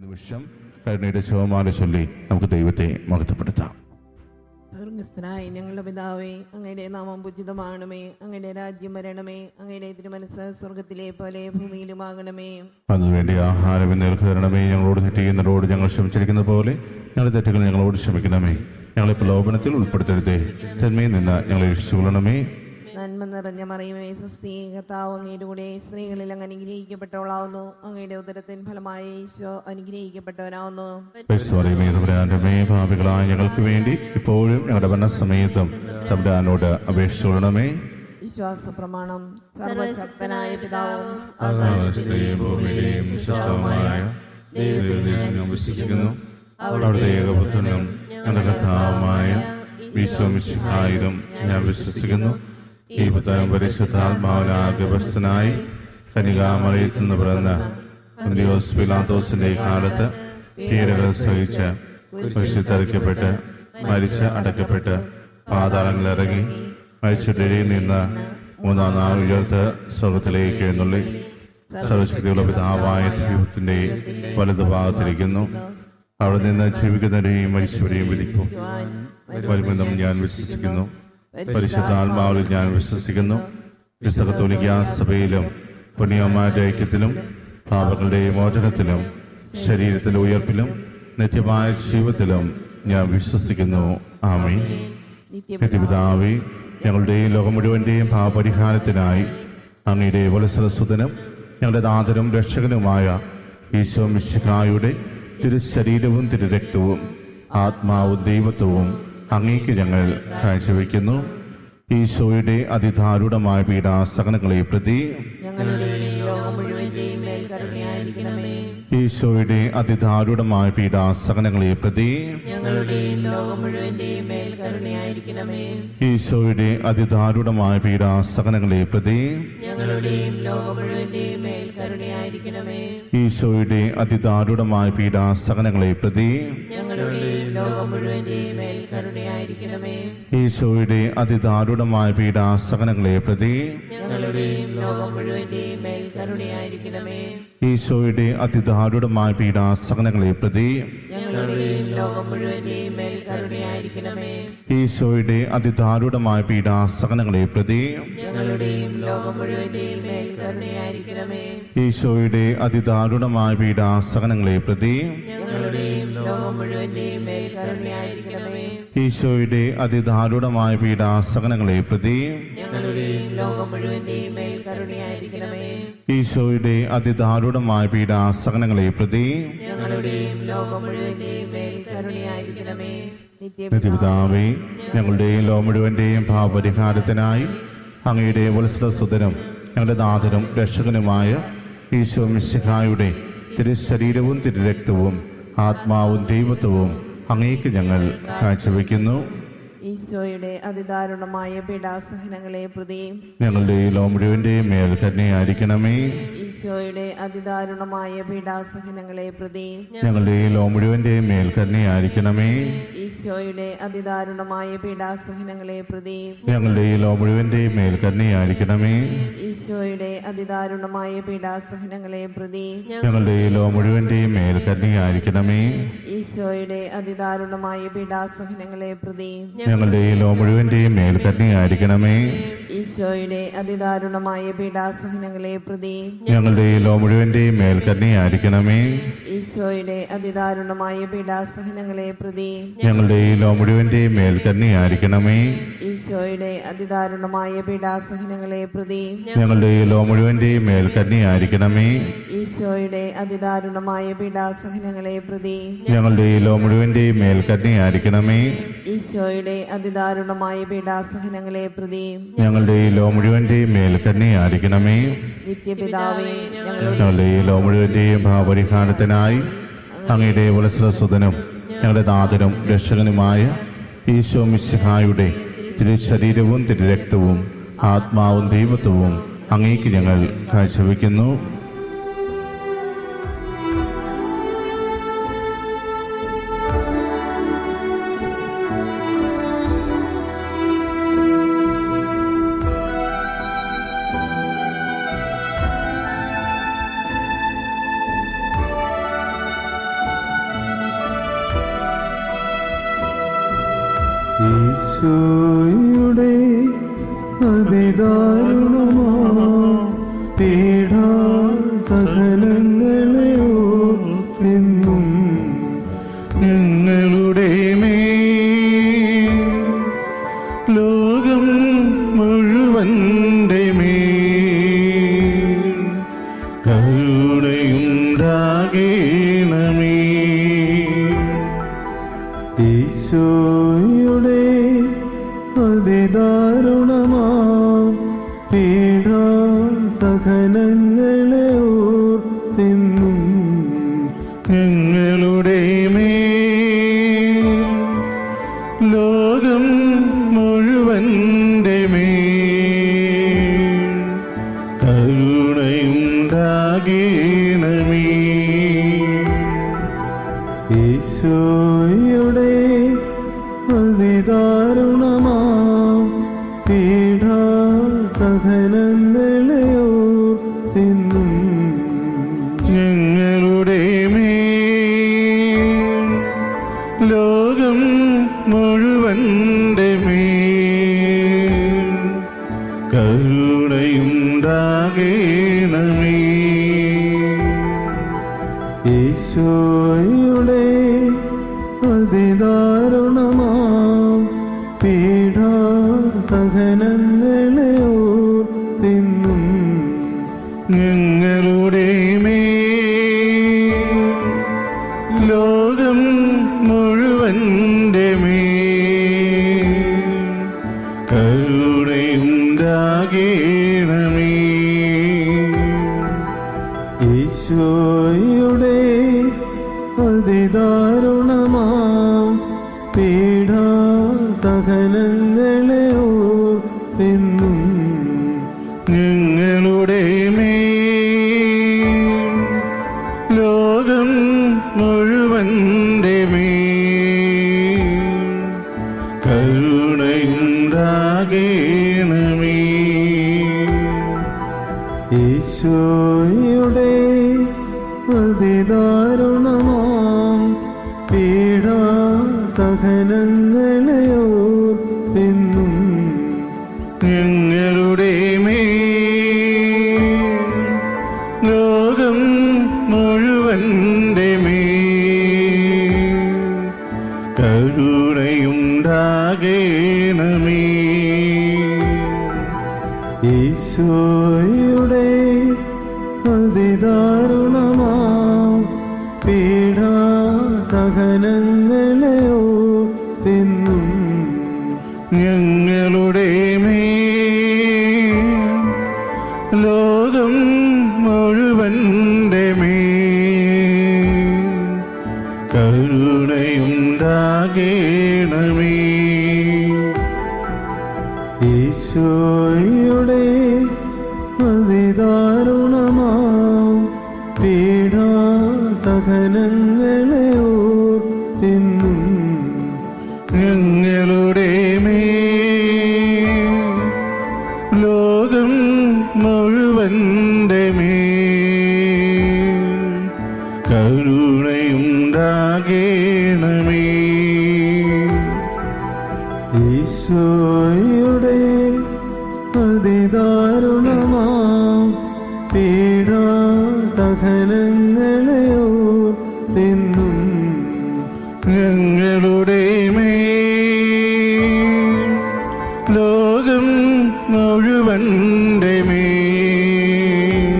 നിമിഷം കരുണയുടെ ശോഭമാല ചൊല്ലി നമുക്ക് ദൈവത്തെ മഹത്വപ്പെടുത്താം. സ്വർഗസ്ഥനായ ഞങ്ങളുടെ പിതാവേ, അങ്ങയുടെ നാമം പൂജിതമാകണമേ. അങ്ങയുടെ രാജ്യം വരണമേ. അങ്ങയുടെ തിരുമനസ്സ് സ്വർഗത്തിലെ പോലെ ഭൂമിയിലുമാകണമേ. അതിനുവേണ്ടി ആഹാരം ഇന്ന് ഞങ്ങൾക്ക് തരണമേ. ഞങ്ങളോട് തെറ്റ് ചെയ്യുന്നവരോട് ഞങ്ങൾ ക്ഷമിച്ചിരിക്കുന്ന പോലെ ഞങ്ങളുടെ തെറ്റുകൾ ഞങ്ങളോട് ക്ഷമിക്കണമേ. ഞങ്ങളെ പ്രലോഭനത്തിൽ ഉൾപ്പെടുത്തരുതേ, തിന്മയിൽ നിന്ന് ഞങ്ങളെ രക്ഷിച്ചുകൊള്ളണമേ. നന്മ നിറഞ്ഞ മറിയമേ, സ്വസ്തി, കർത്താവ് അങ്ങയുടെ കൂടെ സ്ത്രീകളിൽ അങ്ങ് അനുഗ്രഹിക്കപ്പെട്ടവളാവുന്നു. അങ്ങയുടെ ഉദരത്തിൻ ഫലമായ ഈശോ അനുഗ്രഹിക്കപ്പെട്ടവനാവുന്നു. പാപികളായ ഞങ്ങൾക്ക് വേണ്ടി ഇപ്പോഴും ഞങ്ങളുടെ മരണസമയത്തും തമ്പുരാനോട് അപേക്ഷിച്ചുകൊള്ളണമേ. വിശ്വാസ പ്രമാണം. സർവശക്തനായ പിതാവും ഭൂമിയിലെയും സൃഷ്ടാവുമായ ദൈവത്തിൽ ഞാൻ വിശ്വസിക്കുന്നു. അവിടുത്തെ ഏകപുത്രനും ഞങ്ങളുടെ കർത്താവുമായ ഈശോമിശിഹായിലും ഞാൻ വിശ്വസിക്കുന്നു. ഈ പുത്രൻ പരിശുദ്ധാത്മാവിനാൽ ഗർഭസ്ഥനായി കന്യകാമറിയത്തിൽ നിന്ന് പിറന്ന പന്തിയോസ് പിലാത്തോസിന്റെ കാലത്ത് പീഡകൾ സഹിച്ച് കുരിശിൽ മരിച്ച് അടക്കപ്പെട്ട് പാതാളങ്ങളിലിറങ്ങി മരിച്ചിടയിൽ നിന്ന് മൂന്നാം നാൾ ഉയർത്ത് സ്വർഗത്തിലേക്ക് എഴുന്നള്ളി സർവശക്തിയുള്ള പിതാവായ ദൈവത്തിന്റെ വലതുഭാഗത്തിരിക്കുന്നു. അവിടെ നിന്ന് ജീവിക്കുന്നവരെയും മരിച്ചവരെയും വിധിക്കും. വരുമെന്നും ഞാൻ വിശ്വസിക്കുന്നു. പരിശുദ്ധാത്മാവിൽ ഞാൻ വിശ്വസിക്കുന്നു. വിശുദ്ധ കത്തോലിക്കാ സഭയിലും പുണ്യമാരുടെ ഐക്യത്തിലും പാപങ്ങളുടെ മോചനത്തിലും ശരീരത്തിലെ ഉയർപ്പിലും നിത്യമായ ജീവിതത്തിലും ഞാൻ വിശ്വസിക്കുന്നു. ആമേൻ. നിത്യപിതാവേ, ഞങ്ങളുടെയും ലോകം മുഴുവന്റെയും പാപപരിഹാരത്തിനായി അങ്ങയുടെ വത്സലസുതനും ഞങ്ങളുടെ നാഥനും രക്ഷകനുമായ ഈശോ മിശിഹായുടെ തിരുശരീരവും തിരുരക്തവും ആത്മാവും ദൈവത്വവും അങ്ങേക്ക് ഞങ്ങൾ കാഴ്ചവെക്കുന്നു. ഈശോയുടെ അതിദാരുണമായ പീഡാസഹനങ്ങളെ പ്രതി ഈശോയുടെ അതിദാരുണമായ പീഡാസഹനങ്ങളെ പ്രതി ഈശോയുടെ അതിദാരുണമായ പീഡാസഹനങ്ങളെ പ്രതി ഈശോയുടെ അതിദാരുണമായ പീഡാസഹനങ്ങളെ പ്രതി ഈശോയുടെ അതിദാരുണമായ പീഡാസഹനങ്ങളെ പ്രതി ഈശോയുടെ അതിദാരുണമായ പീഡാസഹനങ്ങളെ പ്രതി ഈശോയുടെ അതിദാരുണമായ പീഡാസഹനങ്ങളെ പ്രതി ഈശോയുടെ അതിദാരുണമായ പീഡാസഹനങ്ങളെ പ്രതി ഈശോയുടെ അതിദാരുണമായ പീഡാസഹനങ്ങളെ പ്രതി ഈശോയുടെ അതിദാരുണമായ പീഡാസഹനങ്ങളെ പ്രതി നിത്യപിതാവേ, ഞങ്ങളുടെയും ലോകം മുഴുവന്റെയും പാപപരിഹാരത്തിനായി അങ്ങയുടെ വത്സലസുതനും ഞങ്ങളുടെ നാഥനും രക്ഷകനുമായ ഈശോ മിശിഹായുടെ തിരുശരീരവും തിരുരക്തവും ആത്മാവും ദൈവത്വവും അങ്ങേക്ക് ഞങ്ങൾ കാഴ്ചവെക്കുന്നു. ഈശോയുടെ അതിദാരുണമായ പീഡാസഹനങ്ങളെ പ്രതി ഞങ്ങളുടെ ലോകം മുഴുവന്റെയും മേൽ കരുണയായിരിക്കണമേ. ഈശോയുടെ അതിദാരുണമായ പീഡാസഹനങ്ങളെ പ്രതി ഞങ്ങളുടെ ലോകം മുഴുവന്റെയും മേൽ കരുണയായിരിക്കണമേ. ഈശോയുടെ അതിദാരുണമായ പീഡാസഹനങ്ങളെ പ്രതി ഞങ്ങളുടെ ലോകം മുഴുവന്റെയും മേൽ കരുണയായിരിക്കണമേ. ഈശോയുടെ അതിദാരുണമായ പീഡാസഹനങ്ങളെ പ്രതി ഞങ്ങളുടെ ലോകം മുഴുവന്റെയും മേൽ കരുണയായിരിക്കണമേ. ഈശോയുടെ അതിദാരുണമായ പീഡാസഹനങ്ങളെ പ്രതി ഞങ്ങളുടെ ലോകം മുഴുവന്റെയും മേൽ കരുണയായിരിക്കണമേ. ഈശോയുടെ അതിദാരുണമായ പീഡാസഹനങ്ങളെ പ്രതി ഞങ്ങളുടെ ലോകം മുഴുവന്റെയും മേൽ കരുണയായിരിക്കണമേ. ഈശോയുടെ അതിദാരുണമായ പീഡാസഹനങ്ങളെ പ്രതി ഞങ്ങളുടെ ലോകം മുഴുവന്റെയും മേൽ കരുണയായിരിക്കണമേ. ഈശോയുടെ അതിദാരുണമായ പീഡാസഹനങ്ങളെ പ്രതി ഞങ്ങളുടെ ലോകം മുഴുവന്റെയും മേൽ കരുണയായിരിക്കണമേ. ഈശോയുടെ അതിദാരുണമായ പീഡാസഹനങ്ങളെ പ്രതി ഞങ്ങളുടെ ലോകം മുഴുവന്റെയും മേൽ കരുണയായിരിക്കണമേ. ഈശോയുടെ അതിദാരുണമായ പീഡാസഹനങ്ങളെ പ്രതി ഞങ്ങളുടെ ലോകം മുഴുവന്റെയും മേൽ കരുണയായിരിക്കണമേ. നിത്യപിതാവേ, ഞങ്ങളുടെ ലോകം മുഴുവന്റെയും പാപപരിഹാരത്തിനായി അങ്ങയുടെ വത്സലസുതനും ഞങ്ങളുടെ നാഥനും രക്ഷകനുമായ ഈശോ മിശിഹായുടെ തിരുശരീരവും തിരുരക്തവും ആത്മാവും ദൈവത്വവും അങ്ങേക്ക് ഞങ്ങൾ കാഴ്ചവെക്കുന്നു. ഈശോയുടെ അതിദാരുണമാ പീഡാസഹനങ്ങളെ ഓർത്തിന്നും ഞങ്ങളുടെ മേൽ ലോകം മുഴുവൻ്റെ മേൽ കരുണയുണ്ടാകണമേ. ഈശോയുടെ അതിദാരുണമാ പീഡാസഹനങ്ങളെ ഓർത്തിന്നും ഞങ്ങളുടെ മേൽ ലോകം മുഴുവൻ്റെ മേൽ കരുണയുണ്ടാകണമേ. ഈശോയുടെ അതിദാരുണമാ പീഡാസഹനങ്ങളെ ഓർത്തിന്നും ഞങ്ങളുടെ മേൽ ലോകം മുഴുവൻ്റെ മേൽ കരുണയുണ്ടാകണമേ. ഈശോയുടെ അതിദാരുണമാ പീഡാസഹനങ്ങളെ ഓർത്തിന്നും ഞങ്ങളുടെ മേൽ ലോകം മുഴുവൻ്റെ മേൽ കരുണയുണ്ടാകണമേ. ഈശോയുടെ അതിദാരുണമാ പീഡാസഹനങ്ങളെ ഓർത്തിന്നും ഞങ്ങളുടെ മേൽ ലോകം മുഴുവൻ്റെ മേൽ കരുണയുണ്ടാകണമേ. ഈശോയുടെ അതിദാരുണമാ പീഡാസഹനങ്ങളെ ഓർത്തിന്നും ഞങ്ങളുടെ മേൽ ലോകം മുഴുവൻ്റെ മേൽ കരുണയുണ്ടാകണമേ. ഈശോയുടെ അതിദാരുണമാ പീഡാസഹനങ്ങളെ ഓർത്തിന്നും ഞങ്ങളുടെ മേൽ ലോകം മുഴുവൻ്റെ മേൽ കരുണയുണ്ടാകണമേ. ഈശോയുടെ അതിദാരുണമാ പീഡാസഹനങ്ങളെ ഓർത്തിന്നും ഞങ്ങളുടെ മേൽ ലോകം മുഴുവൻ്റെ മേൽ കരുണയുണ്ടാകണമേ. ഈശോയുടെ അതിദാരുണമാ പീഡാസഹനങ്ങളെ ഓർത്തിന്നും ഞങ്ങളുടെ മേൽ ലോകം മുഴുവൻ്റെ മേൽ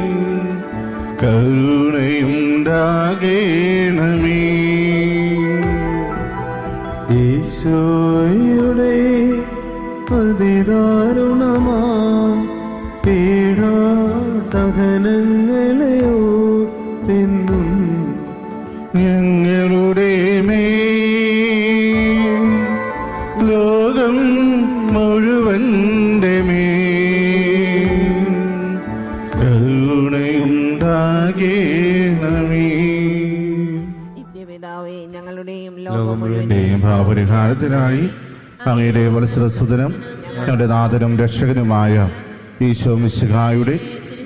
കരുണയുണ്ടാകണമേ. ഈശോയുടെ അതിദാരുണമാ പീഡാസഹനങ്ങളെ ഓർത്തിന്നും ഞങ്ങളുടെ മേൽ ലോകം മുഴുവൻ്റെ മേൽ കരുണയുണ്ടാകണമേ. നിത്യപിതാവേ, ഞങ്ങളുടെയും ലോകം ലോകം മുഴുവൻ യും ഭാവപരിഹാരത്തിനായി അങ്ങയുടെ വത്സരസുതനും ഞങ്ങളുടെ നാഥനും രക്ഷകനുമായ ഈശോ മിശിഹായുടെ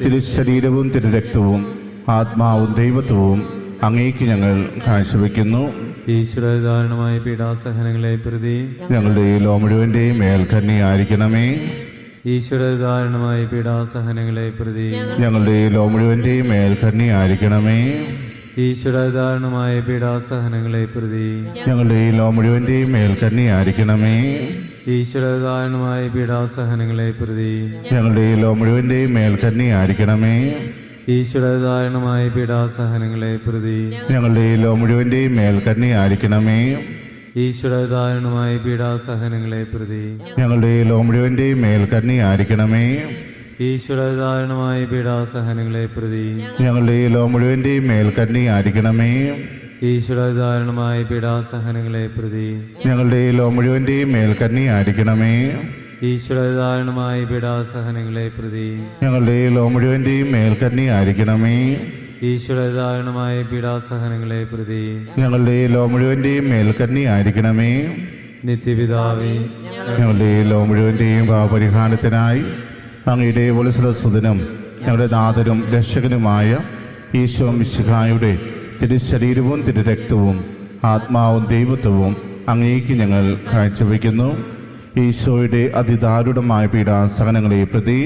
തിരുശരീരവും തിരുരക്തവും ആത്മാവും ദൈവത്വവും അങ്ങേക്ക് ഞങ്ങൾ കാഴ്ചവെക്കുന്നു. ഈശ്വരധാരണമായ പീഡാസഹനങ്ങളെ പ്രതി ഞങ്ങളുടെ ഈ ലോ മുഴുവൻ്റെയും മേൽ കന്യയായിരിക്കണമേ. ഈശ്വരധാരണമായ പീഡാസഹനങ്ങളെ പ്രതി ഞങ്ങളുടെ ഈ ലോ മുഴുവൻ്റെയും മേൽ കന്യയായിരിക്കണമേ. ഈശ്വരധാരണമായ പീഡാസഹനങ്ങളെ പ്രതി ഞങ്ങളുടെ ഈ ലോ മുഴുവൻ്റെയും മേൽ കന്യയായിരിക്കണമേ. ഈശ്വരധാരണമായ പീഡാസഹനങ്ങളെ പ്രതി ഞങ്ങളുടെ ഈ ലോ മുഴുവൻ്റെയും മേൽ കന്യയായിരിക്കണമേ. ഈശ്വരധാരണമായ പീഡാസഹനങ്ങളെ പ്രതി ഞങ്ങളുടെ ഈ ലോ മുഴുവൻ്റെയും മേൽ കന്യയായിരിക്കണമേ. ഈശ്വരധാരണമായ പീഡാസഹനങ്ങളെ പ്രതി ഞങ്ങളുടെ ഈ ലോ മുഴുവൻ്റെയും മേൽ കന്യയായിരിക്കണമേ. ഈശ്വരധാരണമായ പീഡാസഹനങ്ങളെ പ്രതി ഞങ്ങളുടെ ഈ ലോ മുഴുവൻ്റെയും മേൽ കന്യയായിരിക്കണമേ. ഈശ്വരധാരണമായ പീഡാസഹനങ്ങളെ പ്രതി ഞങ്ങളുടെ ഈ ലോ മുഴുവൻ്റെയും മേൽ കന്യയായിരിക്കണമേ. ഈശ്വരധാരണമായ പീഡാസഹനങ്ങളെ പ്രതി ഞങ്ങളുടെ ഈ ലോ മുഴുവൻ്റെയും മേൽ കന്യയായിരിക്കണമേ. ഈശ്വരധാരണമായ പീഡാസഹനങ്ങളെ പ്രതി ഞങ്ങളുടെ ഈ ലോ മുഴുവൻ്റെയും മേൽ കന്യയായിരിക്കണമേ. നിത്യപിതാവേ, ഞങ്ങളുടെ ഈ ലോ മുഴുവൻ്റെയും പാപപരിഹാരത്തിനായി അങ്ങയുടെ വത്സലസുതനും ഞങ്ങളുടെ നാഥനും രക്ഷകനുമായ ഈശോ മിശിഹായുടെ തിരുശരീരവും തിരുരക്തവും ആത്മാവും ദൈവത്വവും അങ്ങേക്ക് ഞങ്ങൾ കാഴ്ചവെക്കുന്നു. ഈശോയുടെ അതിദാരുണമായ പീഡാസഹനങ്ങളെ പ്രതി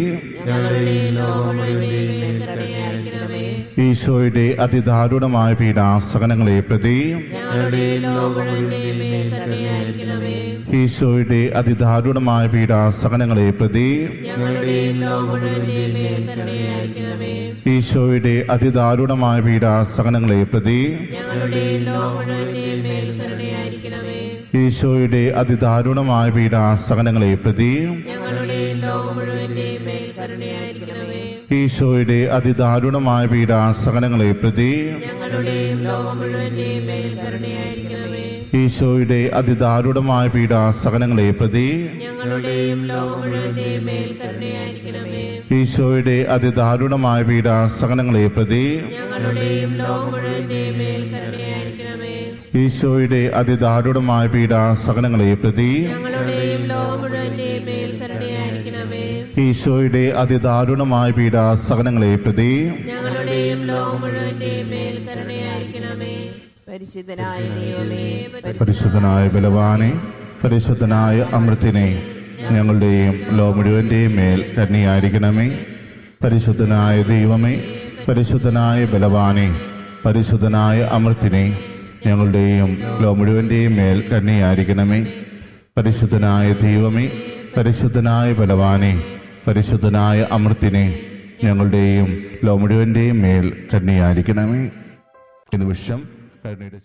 ഞങ്ങളുടെയും ലോകം മുഴുവന്റെയും മേൽ കരുണയായിരിക്കണമേ. ഈശോയുടെ അതിദാരുണമായ പീഡാസഹനങ്ങളെ പ്രതി ഞങ്ങളുടെയും ലോകം മുഴുവന്റെയും മേൽ കരുണയായിരിക്കണമേ. ഈശോയുടെ അതിദാരുണമായ പീഡാസഹനങ്ങളെ പ്രതി ഞങ്ങളുടെയും ലോകം മുഴുവന്റെയും മേൽ കരുണയായിരിക്കണമേ. ഈശോയുടെ അതിദാരുണമായ പീഡാസഹനങ്ങളെ പ്രതി ഞങ്ങളുടെയും ലോകം മുഴുവന്റെയും മേൽ കരുണയായിരിക്കണമേ. ഈശോയുടെ അതിദാരുണമായ പീഡാസഹനങ്ങളെ പ്രതി ഞങ്ങളുടെയും ലോകം മുഴുവന്റെയും മേൽ കരുണയായിരിക്കണമേ. ഈശോയുടെ അതിദാരുണമായ പീഡാസഹനങ്ങളെ പ്രതി ഞങ്ങളുടെയും ലോകം മുഴുവന്റെയും മേൽ കരുണയായിരിക്കണമേ. ഈശോയുടെ അതിദാരുണമായ പീഡാസഹനങ്ങളെ പ്രതി ഞങ്ങളുടെയും ലോകം മുഴുവന്റെയും മേൽ കരുണയായിരിക്കണമേ. ഈശോയുടെ അതിദാരുണമായ പീഡാസഹനങ്ങളെ പ്രതി ഞങ്ങളുടെയും ലോകം മുഴുവന്റെയും മേൽ കരുണയായിരിക്കണമേ. ഈശോയുടെ അതിദാരുണമായ പീഡാസഹനങ്ങളെ പ്രതി ഞങ്ങളുടെയും ലോകം മുഴുവന്റെയും മേൽ കരുണയായിരിക്കണമേ. ഈശോയുടെ അതിദാരുണമായ പീഡാസഹനങ്ങളെ പ്രതി ഞങ്ങളുടെയും ലോകം മുഴുവന്റെയും മേൽ കരുണയായിരിക്കണമേ. പരിശുദ്ധനായ ദൈവമേ, പരിശുദ്ധനായ ബലവാനെ, പരിശുദ്ധനായ അമൃത്തിനെ, ഞങ്ങളുടെയും ലോ മുഴുവൻ്റെയും മേൽ കന്യയായിരിക്കണമേ. പരിശുദ്ധനായ ദൈവമേ, പരിശുദ്ധനായ ബലവാനെ, പരിശുദ്ധനായ അമൃത്തിനെ, ഞങ്ങളുടെയും ലോ മുഴുവൻ്റെയും മേൽ കന്യയായിരിക്കണമേ. പരിശുദ്ധനായ ദൈവമേ, പരിശുദ്ധനായ ബലവാനെ, പരിശുദ്ധനായ അമൃത്തിനെ, ഞങ്ങളുടെയും ലോ മുഴുവൻ്റെയും മേൽ കന്യയായിരിക്കണമേ. ഈ നിമിഷം കരുണയുടെ